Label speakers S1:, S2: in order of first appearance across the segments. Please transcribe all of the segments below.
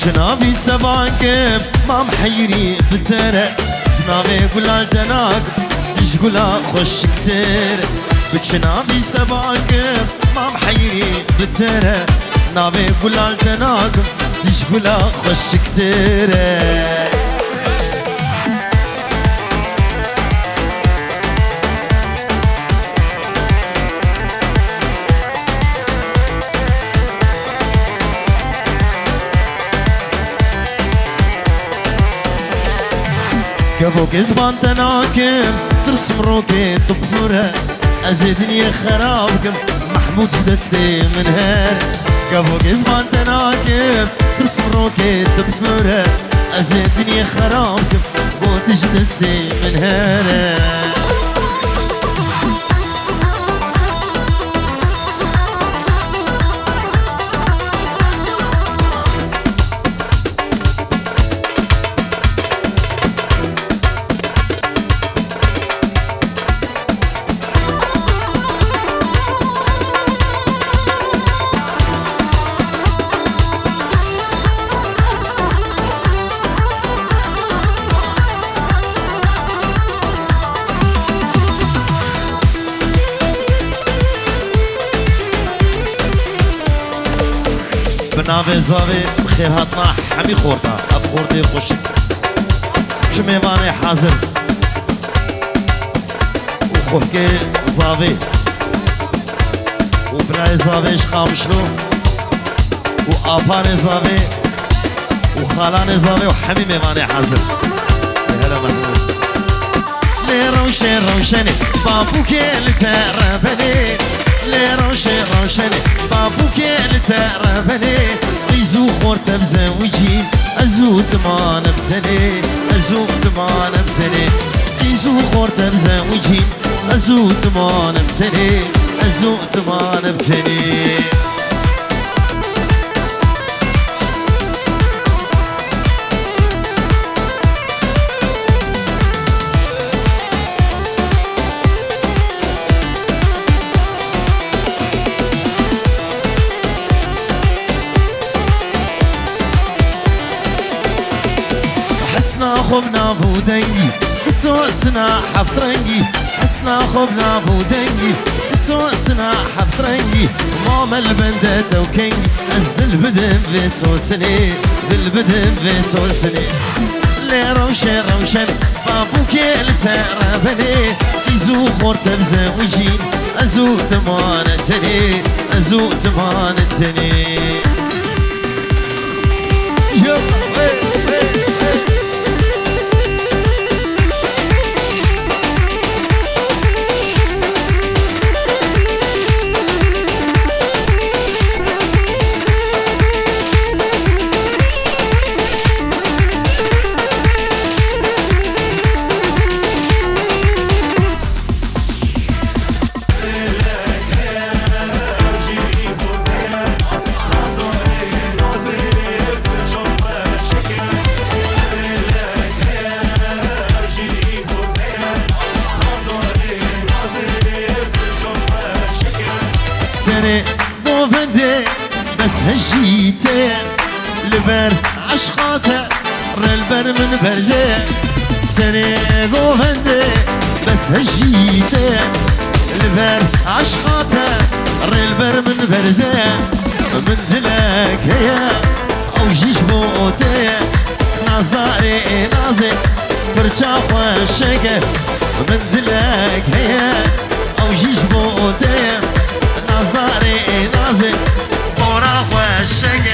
S1: شنابي استبانكم ما محيري بترى زنابي قلال تناك تشقلا خوش كتير بشنابي استبانكم ما محيري بترى نابي قلال تناك تشقلا خوش كتير كفو كزبان تناكم ترسم روكي طبفرة أزيدني خرابكم محمود دستي من هير كفو كزبان تناكم ترسم روكي طبفرة أزيدني خرابكم بوتش دستي من هير ناوی زاوی بخیر هاتنا همی خورتا اب خورده خوشی چه میوانه حاضر و خوهکه زاوی و برای زاویش خامشلو و آپان زاوی و خالان زاوی و همی میوانه حاضر هلا محمود لی روشنی بابو که لتربنی لی روشنی بابو که لتربني ريزو خورت بزوجين ازو تمان بتني ازو تمان بتني ريزو خورت بزوجين ازو تمان بتني ازو تمان بتني حسنا خبنا بودنجي كسوسنا حفترنجي حسنا خبنا بودنجي كسوسنا حفترنجي ماما البندة توكنجي أزد البدن في سوسني بالبدن في سوسني لي روشن بابو كيل تربني يزو خورت بزوجين أزو تمانتني أزو تمانتني سنة موفندي بس هجيتي لبر عشقاته رلبر من برزي سنة موفندي بس هجيتي لبر عشقاته رلبر من برزي من دلك هيا او جيش بوتي نازداري نازي برجا خوشك من دلك هيا او جيش بوتي نازداري نازي بورا خوشك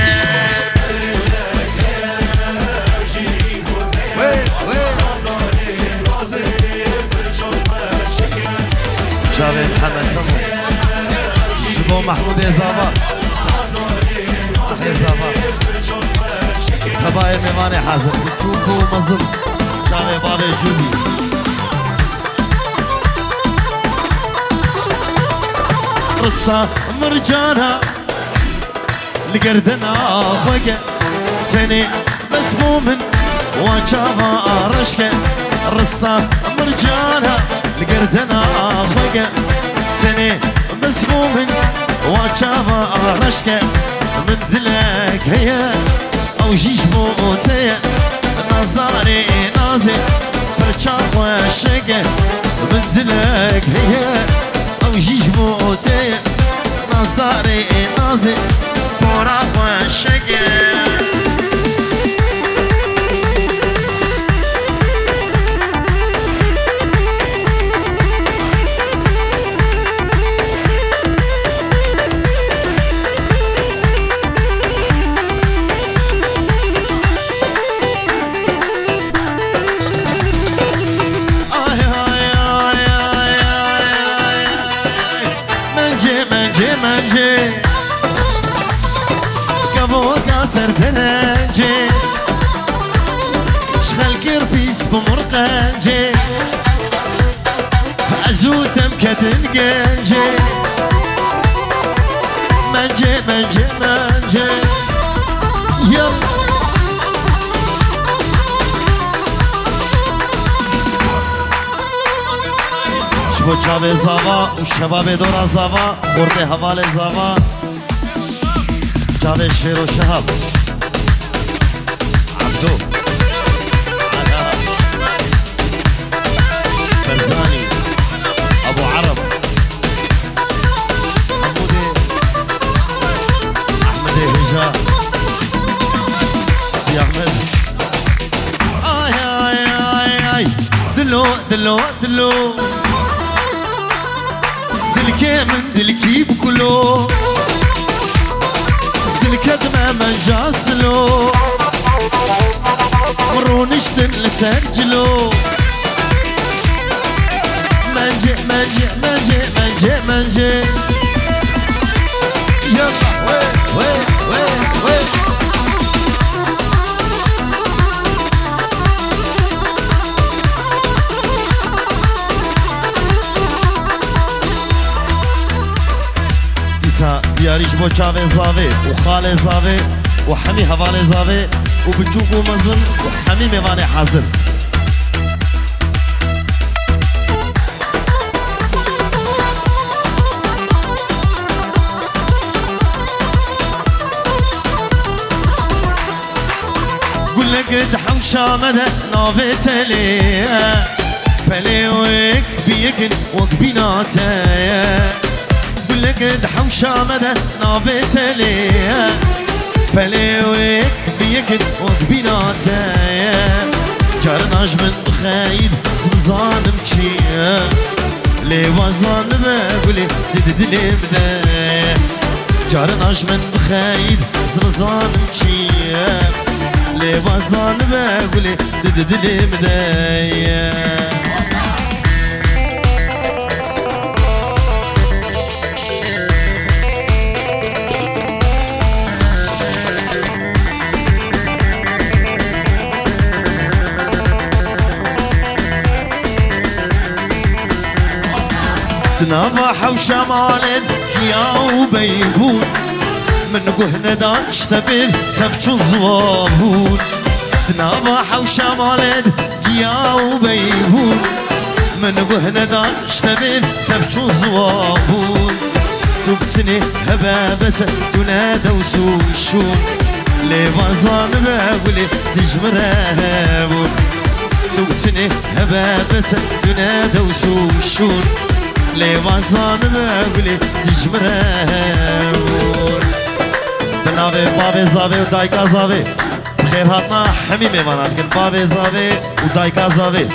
S1: جاوید محمد تمو شبو محمود ازاوا تباي ميواني حاضر بتشوفوا مظل جاوید بابي جودي رستا مرجانا لقردنا خوكا تاني مسموم وجابا رشكا رستا مرجانا لقردنا خوكا تاني مسموم وجابا رشكا من دلك هيا او جیش موته نازداری نازه پرچا خوشگه من دلک هیه او جیش موته نازداری نازه پورا خوشگه سرپنجه شغل قربيس بمرقنجه عزوتم كتنقنجه منجه منجه منجه يلا شبو چاوه زاوا و شباب دورا زاوا خورده حوال زاوا چاوه شیر و شهب عبدو علا فرزاني ابو عرب حمودي احمد هجا سي احمد اي اي اي اي دلو دلو دلو دلكي من دلكي بكلو الكدمة من جاسلو مرو نشتن لسجلو منجي منجي منجي منجي منجي يلا وي وي وي وي دياريش بو چاوه زاوه و خاله زاوه و حمي حواله زاوه و بچوك و مزن و حمي ميوانه حاضر قول لك دحم شامده ناوه تليه بلي وك بيكن وك بيناته لك دحم شامده نابت ليه بليوك بيكد وقبيناته جارناش من بخايد زنزانم چيه لي وزان بقولي تددلي بده جارناش من بخايد زنزانم چيه لي وزان بقولي تددلي بده نافح وشمالد يا وبيبون من قهنا داش تبل تفشل زوابون نافح وشمالد يا وبيبون من قهنا داش تبل تفشل زوابون تبتني هبا بس تنادى وسوشون لي وزان بقولي تجمرهبون تبتني هبا بس تنادى وسوشون لي وزان بقولي تجمرهبون بناوي بابي زاوي ودايكا زاوي بخير هاتنا حمي ميمانات كن بابي زاوي ودايكا زاوي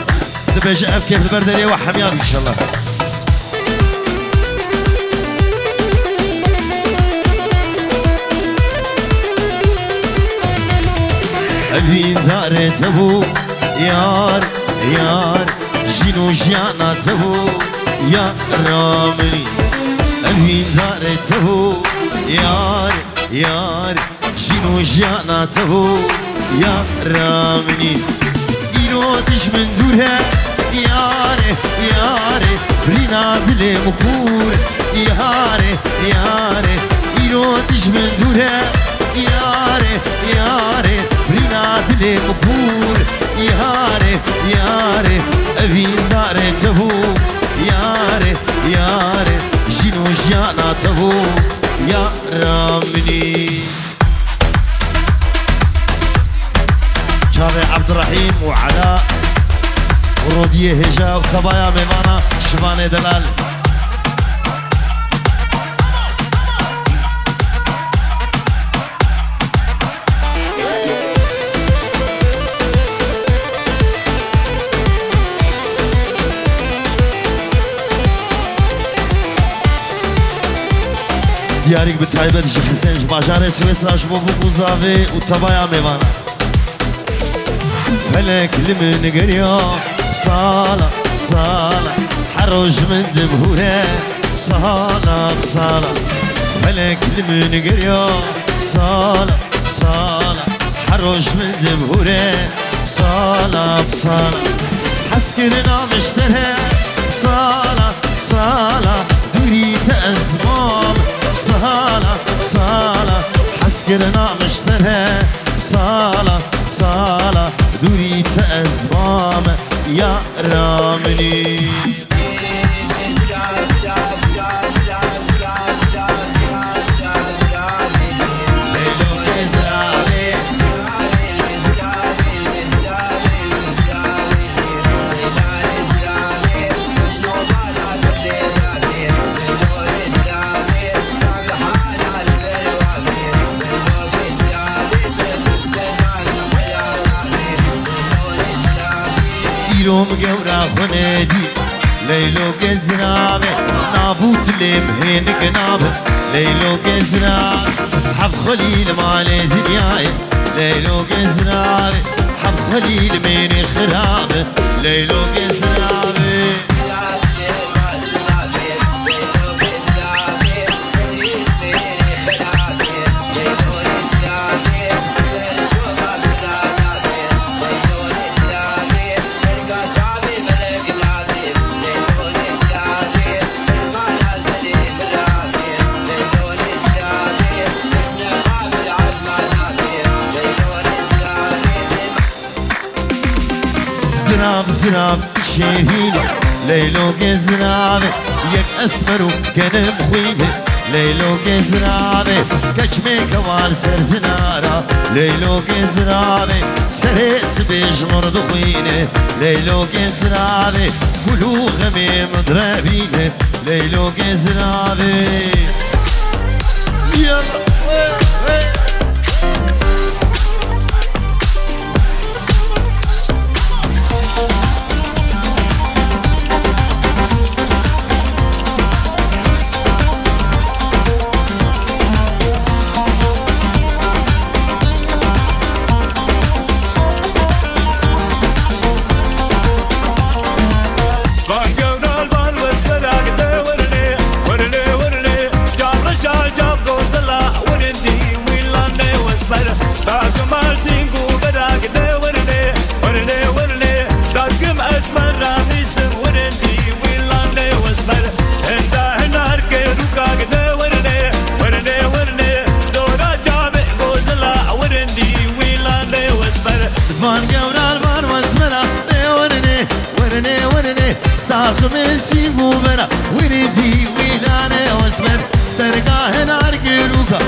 S1: دبيج اف كيف البردري وحميان ان شاء الله الهين دار تبو يار يار جينو جيانا تبو يا رامي الهين دار تبو يار يار جينو جيانا تبو يا رامي يروتش من دورها ياري ياري برينا دلي مكور ياري ياري يروتش من دورها ياري ياري برينا دلي مكور ياري ياري أفين دار تبو ياري ياري جينو جيانا تبو يا رامني رودیه هجا و تبایا میوانا شوان دلال دیاریک به تایبت جی حسین جی باجار سویسرا جبو بو زاوی و تبایا میوانا فلك لمن قريا بصالة بصالة حروج من دمهورة بصالة بصالة فلك لمن قريا بصالة بصالة حروج من دمهورة بصالة بصالة حسكرنا مشترى بصالة بصالة دوريت أزمام بصالة بصالة حسكرنا مشترى بصالة بصالة دوري تأزمام يا رامني يوم جورا خنادي ليلو جزرابي نابوت لمهين كنابي ليلو جزرابي حف خليل مالي زنياي ليلو جزرابي حف خليل ميني خرابي ليلو جزرابي زراب زراب شهيلة ليلو جزرابي يك أسمر وكنم خويني ليلو جزرابي كجمي كوال سر زنارا ليلو جزرابي سريس بيج مرض خويني ليلو جزرابي كلو غمي مضربيني ليلو جزرابي يلا خمسي مبرا وردي ويلاني واسمر درقاه نار قروكا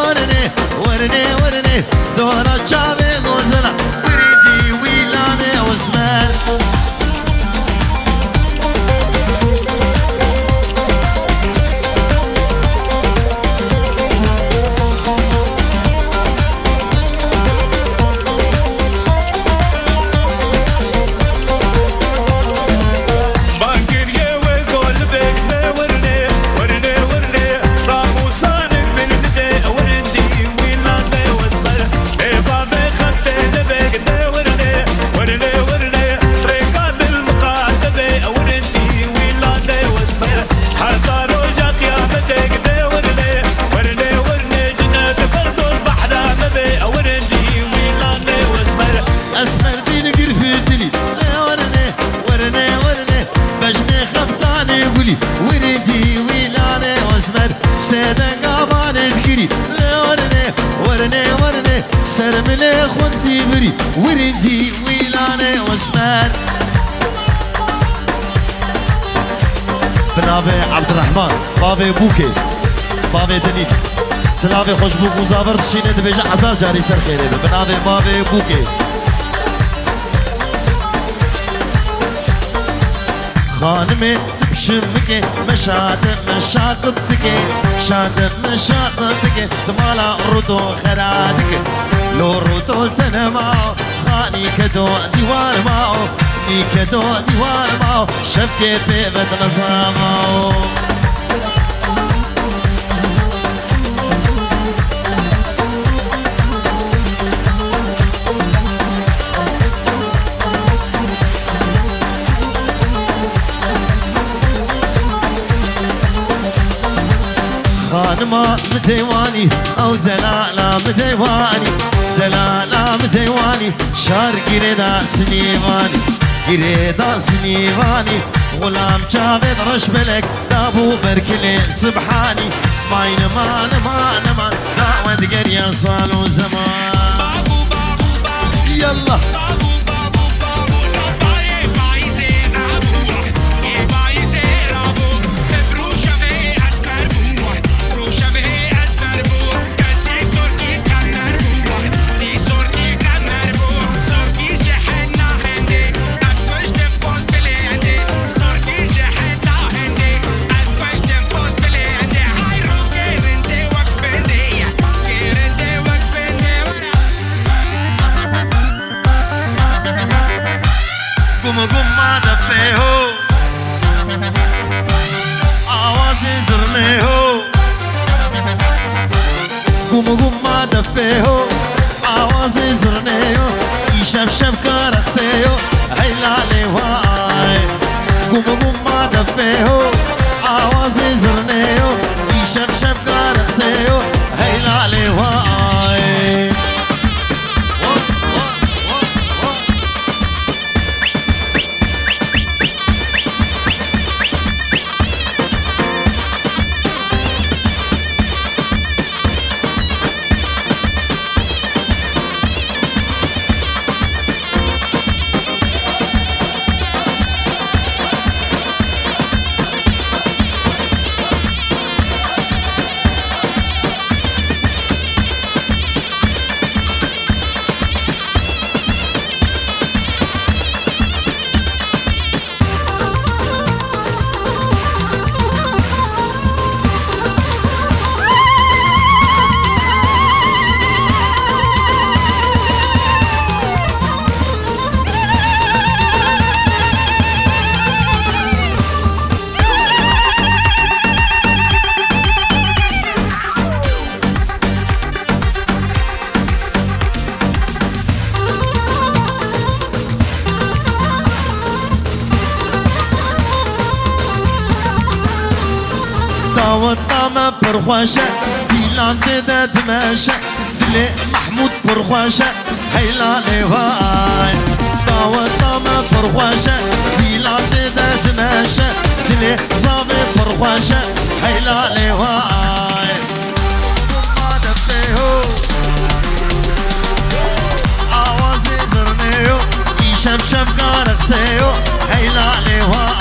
S1: ورني ورني ورني دورا جابي غوزلا وردي ويلاني واسمر وردي ويلاني واسمر سيدن قابان تقري ورني ورني سرملي خونسي بري وردي ويلاني واسمر بنابي عبد الرحمن بابي بوكي بابي دنيف سلافي خوش بوك مزافر تشيني دبيجا عزار جاري سر خيري بنابي بابي بوكي خانمي تبشمك مشاقتك مشاقتك تمالا رتو خرادك لو رتو تنماو خاني كدو ديوان ماو ني كدو ديوان ماو شبكة بيبت نظاماو خانما مديواني او زلالا مديواني زلالا مديواني شار قريدا سنيواني قريدا سنيواني غلام جابد رشبلك دابو بركلي سبحاني ماين مان مان مان دعوة قرية صالو زمان بابو بابو بابو يلا قم دفيهو آوازي زرنيهو قم دفيهو آوازي زرنيهو يشف شف كارخسيهو هيلالي واي قم دفيهو آوازي زرنيهو يشف شف كارخسيهو هيلالي واي والطامة برخواشة ديلان ديدا تماشى دلي محمود برخواشة هيلالي واي والطامة برخواشة ديلان ديدا تماشى دلي زابي برخواشة هيلالي واي ما دفيهو آوازي درنيو يشف شف كارخسيو هيلالي واي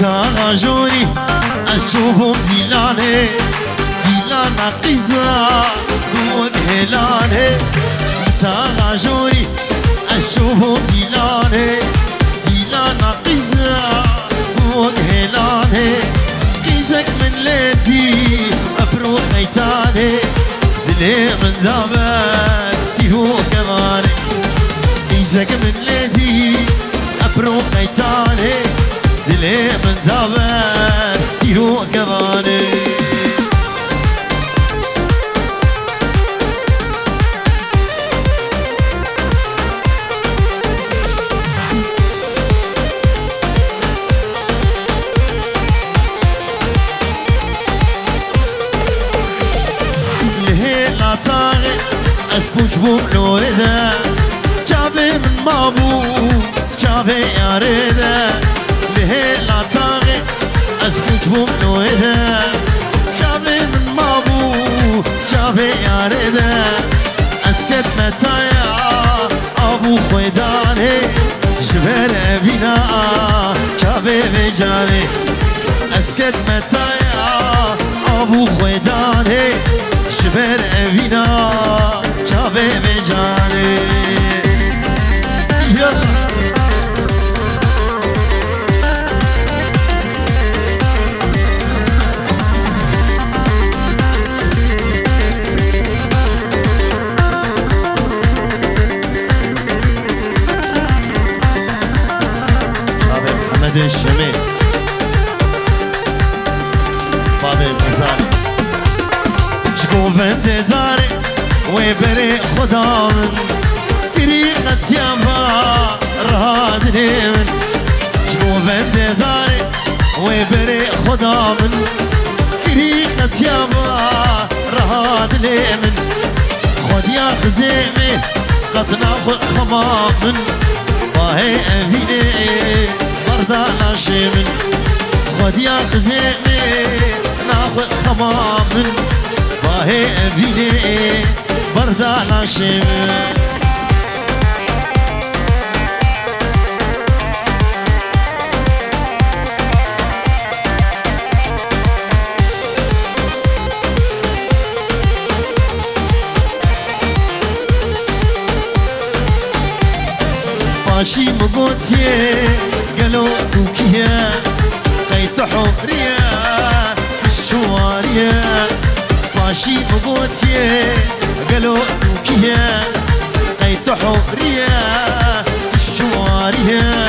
S1: تاجوني أشوفهم ديلاني ديلانا قزا وهلاني تاجوني أشوفهم ديلاني ديلانا قزا وهلاني قيزك من ليتي أبرو خيتاني دلي من ذابت تيهو كماني قيزك من ليتي أبرو خيتاني دلي من ذابت تيهو كماني لهيلا طاغي اسبوج بوم لو إذا جابي من مابو چاوه یاره ده لهلا تاغه از بوجبوم نوه ده چاوه من مابو چاوه یاره ده اسکت متایا آبو خویدانه جبر اوینا چاوه و جانه اسکت متایا آبو خویدانه جبر اوینا چاوه و جانه یالا الشمال بابي الغزالي شكون بنت داري وبري خدا من طريقة يابا رهادني من شكون بنت داري وبري خدا من طريقة يابا رهادني من خد يا خزيمي قد ناخذ خمام وهي أفيني بردا شمن خد يا خزيمي ناخذ خمام وهي أفيني بردا شمن ماشي مقوتي قالوا توكيا قيت حوريا في الشواريا ماشي مقوتي قالوا توكيا قيت حوريا في الشواريا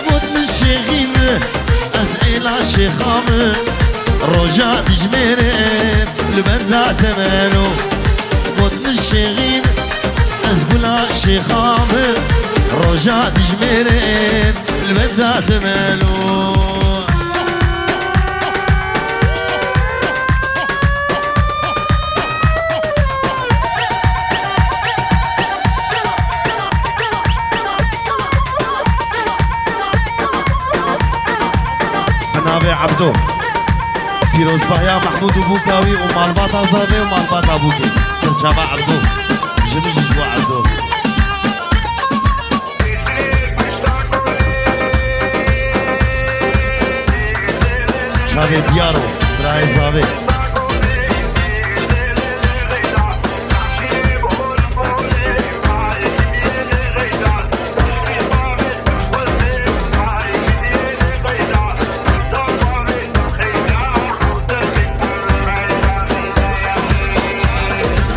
S1: قد من شيخيم أزعيلا شيخام رجع دجميرين لبندا تمانو قد من شيخيم أزقلا شيخام رجع دجميرين البذات مالو نابي عبدو فيروز بايا محمود وبوكاوي ومالباطا زابي ومالباطا بوكي سرجابا عبدو جميج جوا عبدو شابه دیارو برای زاوه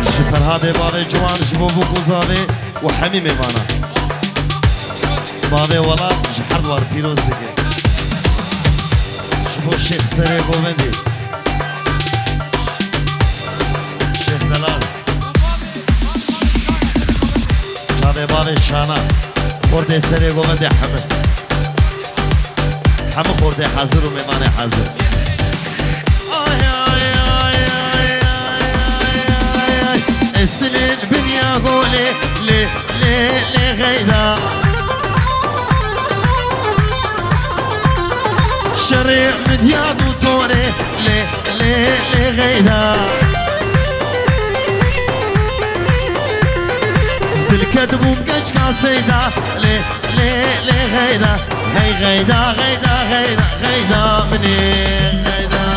S1: شفرهاده بابه جوان شبو بوكو زاوه وحمي ميمانا بابه ولا جحر وار پیروز دکه شبو شيخ سري قومندي شيخ دلال شابه بابه شانا خورده سري قومندي حمد حمد خورده حاضر و ميمان حاضر استلين بنيا قولي لي غيدا شريع مدياد وطوري لي غيدا زدل كدب ومقاج كاسيدا لي غيدا هي غيدا مني غيدا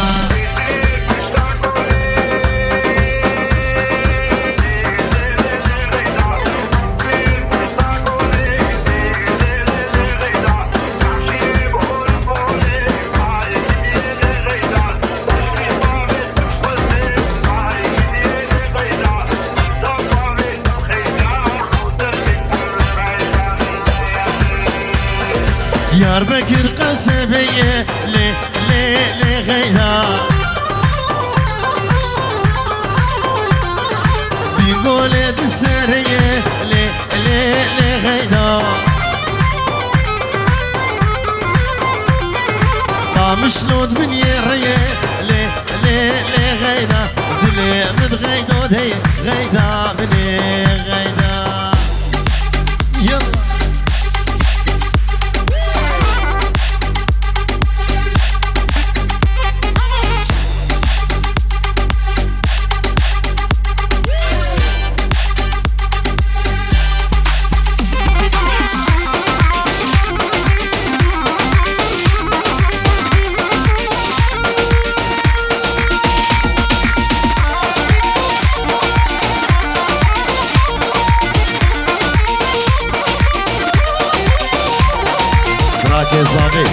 S1: ديار بكر قصبية لي غيدا بيقول السرية لي غيدا مشلود من يرية لي غيدا دلي متغيدو دي غيدا مني غيدا يلا زاغي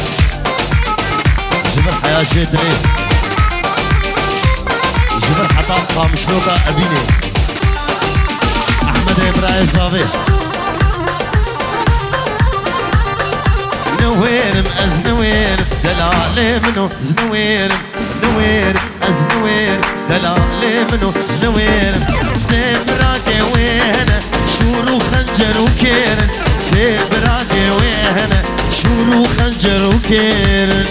S1: جبر حياة جيتني جبر حتى قامشلوكا أبيني أحمد إبراهيم زاغي نويرم أزنوير دلالي منو زنوير نوير أزنوير دلالي منو زنوير سيبراكي وين شورو خنجر وكيرن سيبراكي وين شورو خنجر وكيرن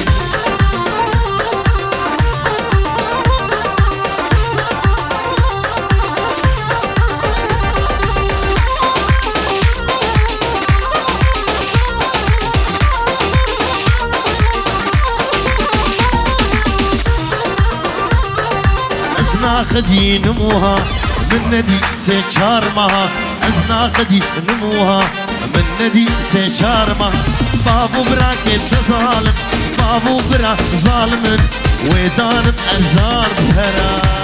S1: خدي نموها من ندي سيشار مها أزنا خدي نموها من ندي سيشار مها بابو براكي تظالم بابو برا ظالم ويدانم أنزار بهرا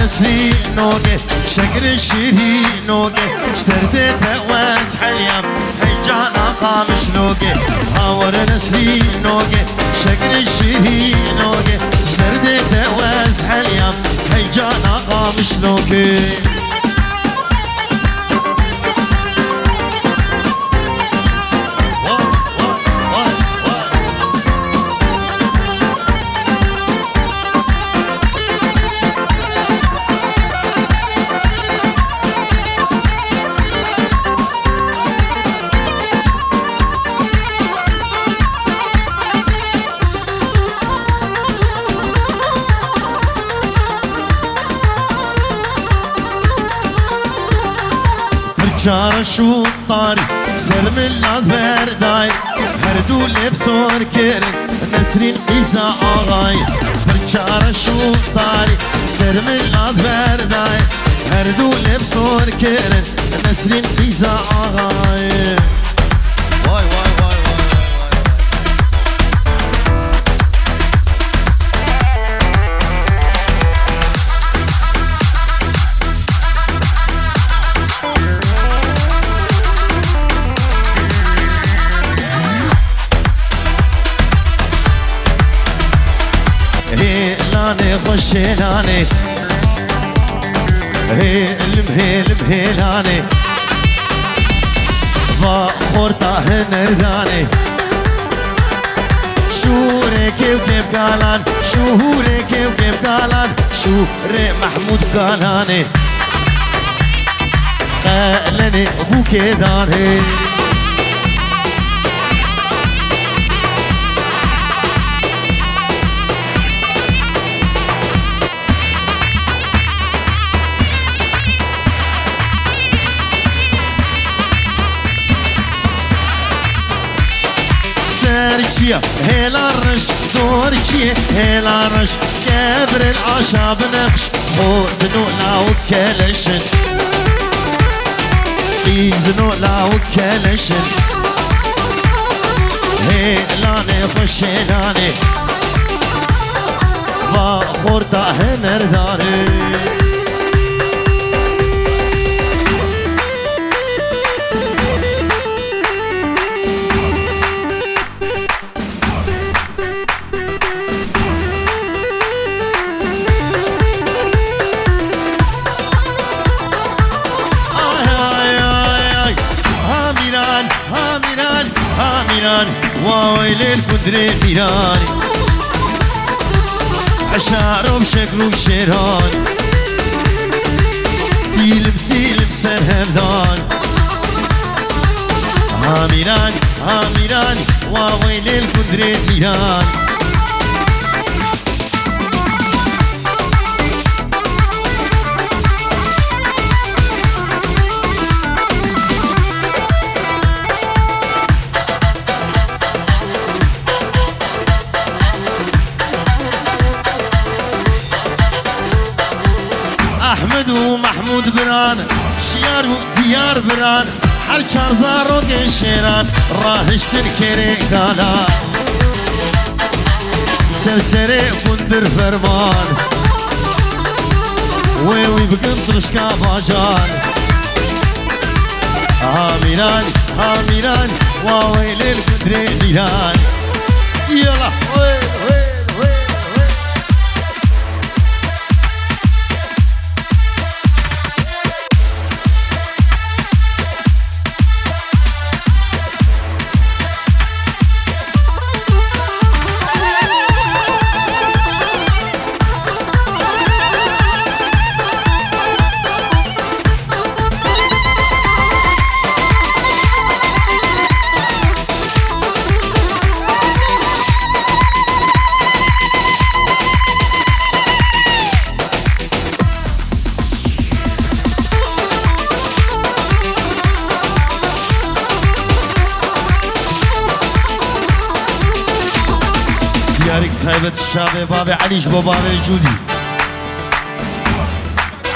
S1: نسري نوقي شكل الشيري نوقي اشترديت واز حليم هيجانا قامش نوقي هاور نسري نوقي شكل الشيري نوقي اشترديت واز حليم هيجانا قامش نوقي شار شو طاري سلم الأزبر داي هردو لبسون كيرن نسرين قيسا آغاي شار شو طاري سلم الأزبر داي هردو لبسون كيرن نسرين قيسا آغاي واي واي واي خشيلاني هيل مهيل مهيلاني فخورتا هنرداني شوري كيف كيف قالان شوري كيف كيف قالان شوري محمود قالاني قالني ابو كيداني سرچيا هلا رش دورچي هلا رش كبر العشا بنقش خودنو لا وكلشن إذنو لا وكلشن هلاني خشيلاني وخورتا هنرداني وويل الكدري ميراني عشارو بشكلو شيران تيلم تيلم سرهردان هاميران هاميران وويل الكدري ميران أحمد ومحمود بران شيار وديار بران هر چار زارۆگەی شێران ڕاهشتن کێرێکدانا سەرسەرێ کوندر فەرمان وێوی بگن ترشکا باجان هامیران هامیران واوەی لێل کوندرێ میران یەڵا دیارێک تایبەت چاوێ بابێ عەلیش بۆ بابێ جوودی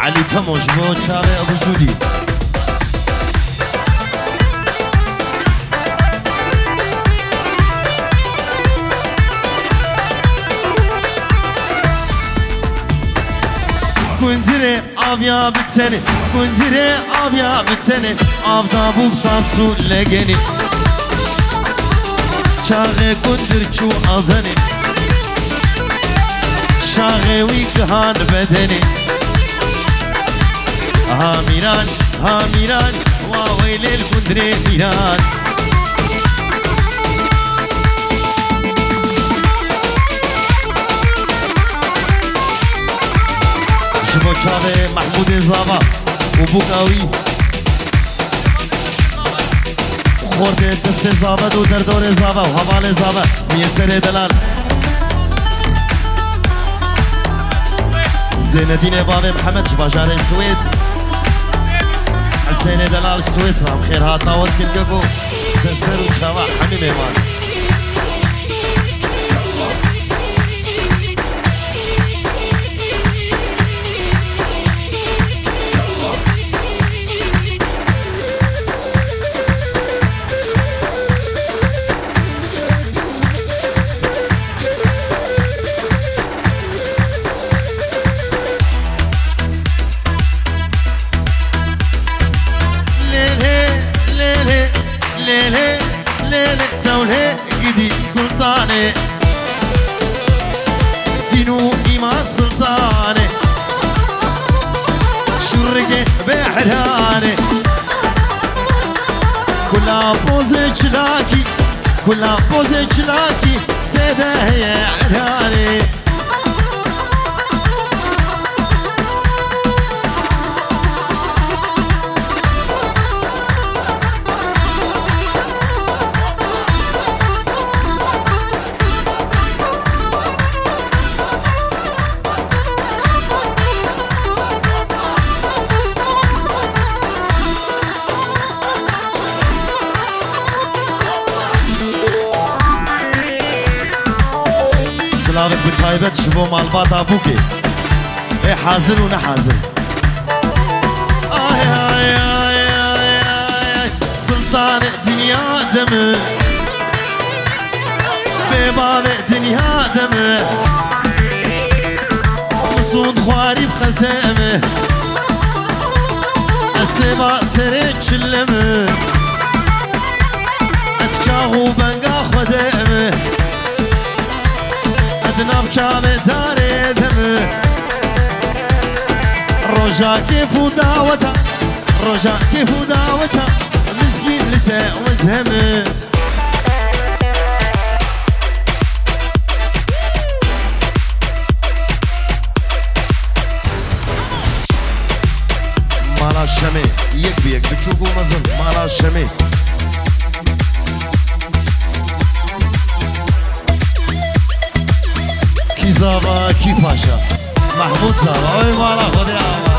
S1: عەلی تەمۆش بۆ چاوێ ئەبوو جوودی کوندرێ ئاویا بتەنێ کوندرێ ئاویا بتەنێ ئاودا بووکتا سوور لەگەنێ چاغێ کوندر چوو ئەڵدەنێ شاغێوی گەهان بەدەنێ هامیران هامیران واوەی لێل کوندرێ میران ji bo çavê Mehmûdê Zava û Bûkawî xordê destê Zavet û derdorê Zava û hevalê Zava Miyeserê Delal Zeynedînê bavê Mihemed ji bajarê Swêd Hesênê Delal ji Swêsran xêrhatna we dikin gego Serser û çawa hemî mêvan تولهي قدي سلطاني دينو إيمان سلطاني شرقي بحراني كلها بوزي جلاكي كلها بوزي جلاكي تدهي عراني سلاوك بالتايبت شبو مالباتا بوكي اي حاضر و نحاضر آي آي آي آي آي سلطان دنيا دمي بباب دنيا دمي مصود خواري بخزامي السبا سريك شلمي اتجاهو بنقا خدامي ادناب چاوه داره دمه روژا کیفو داوتا روژا کیفو داوتا مسکین لتا وزهمه مالا شمه یک بیک بچوکو مزن مالا شمه کی زاوا کی پاشا محمود زاوا اوی مالا خودی آوا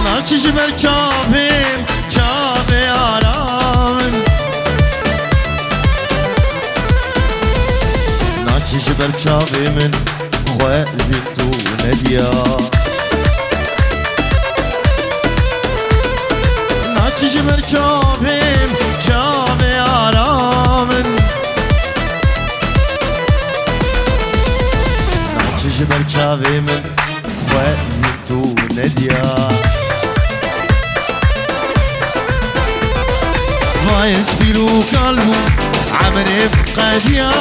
S1: ناچش بر چاپیم چاپ آرامن ناچش بر چاپیم خواه زیتو ندیا جبر چاویم چاو آرامن ناچ جبر چاویم خوزی تو ندیا وای سپیرو قلبو عمري بقديا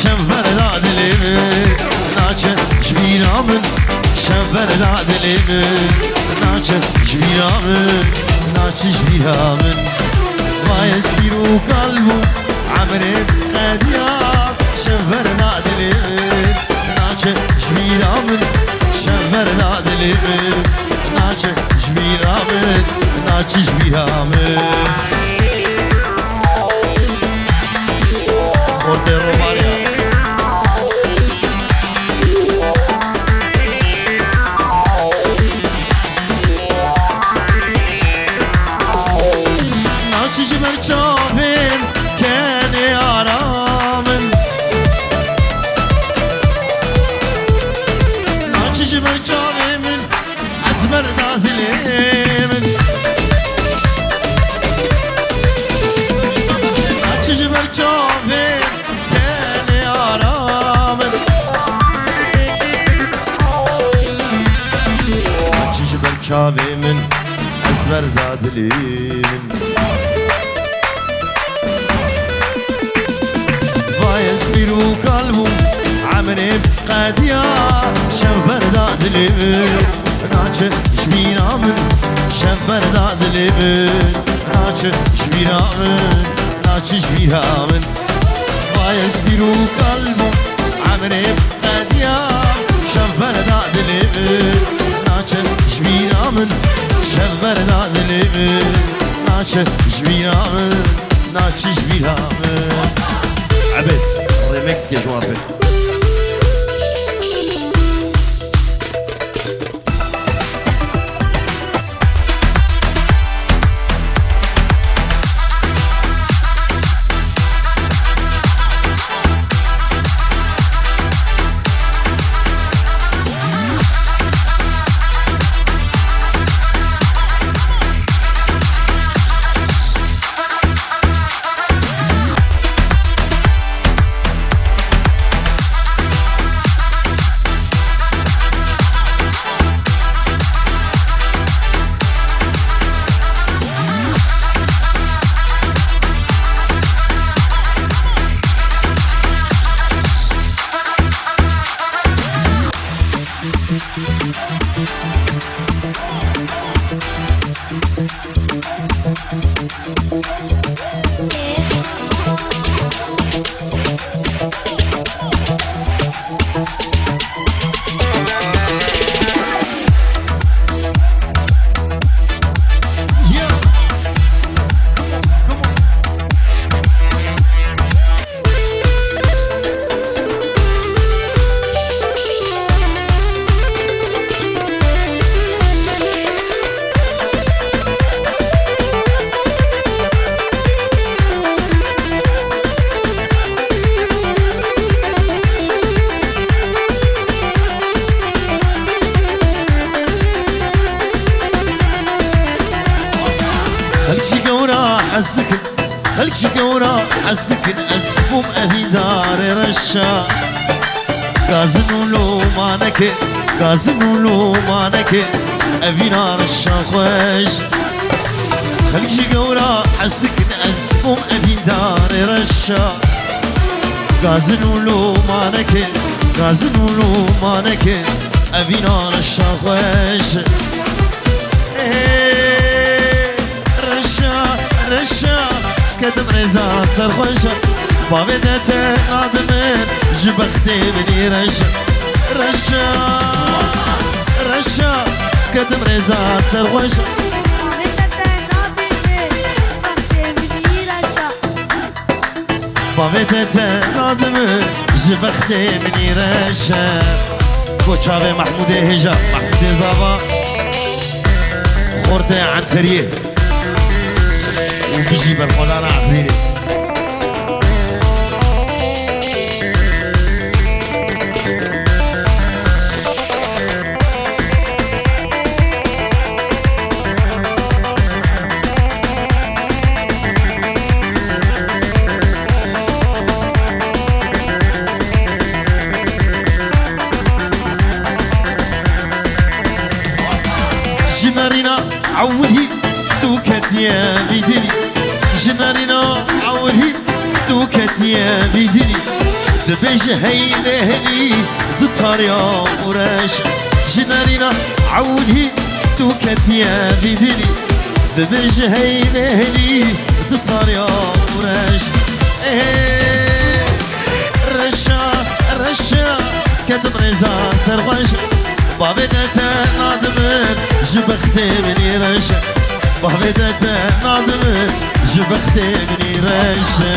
S1: شنفر داد اليمن ناچ جبيرا من شنفر داد اليمن ناچ جبيرا من ناچ جبيرا من وای سپیرو قلبو عمري بقديا شنفر داد اليمن ناچ جبيرا من شنفر داد اليمن ناچ جبيرا من ناچ جبيرا من Corte Romaria Naçiş merçavim keni aramın Naçiş merçavimin ezber dazilimin Naçiş merçavim çavimin ezber dadilimin vay esbiru kalbum amri bqadiya şevber dadilimin naçı şbiramin şevber dadilimin naçı şbiramin naçı şbiramin vay esbiru kalbum amri bqadiya şevber dadilimin naçı جبيرامن شغر دادلمن ناچ جبيرامن ناچ جبيرامن عبد ريمكس كي جوابي حسدك خلك شكورا حسدك أزبوم أهي دار رشا غازنولو مانك غازنولو مانك أبينا رشا خوش خلك شكورا حسدك أزبوم أهي دار رشا غازنولو مانك أبينا رشا خوش رشا سكتم رزا سرخوشا بابدت نادمن جبختي بني رشا سكتم رزا سرخوشا بابدت نادمن جبختي بني رشا كوچاوي محمود هجا محمود زابا خورده عنتريه وبيجي بالخضار عفريني كتيا بيدني جنارنا عولي تو كتيا بيدني دبج هينهني دطاريا وراش جنارنا عولي تو كتيا بيدني دبج هينهني دطاريا وراش رشا سكت بريزا سرغش بابدتا نادمن جبختي مني رشا بابدتا نادمن جبختي مني رشا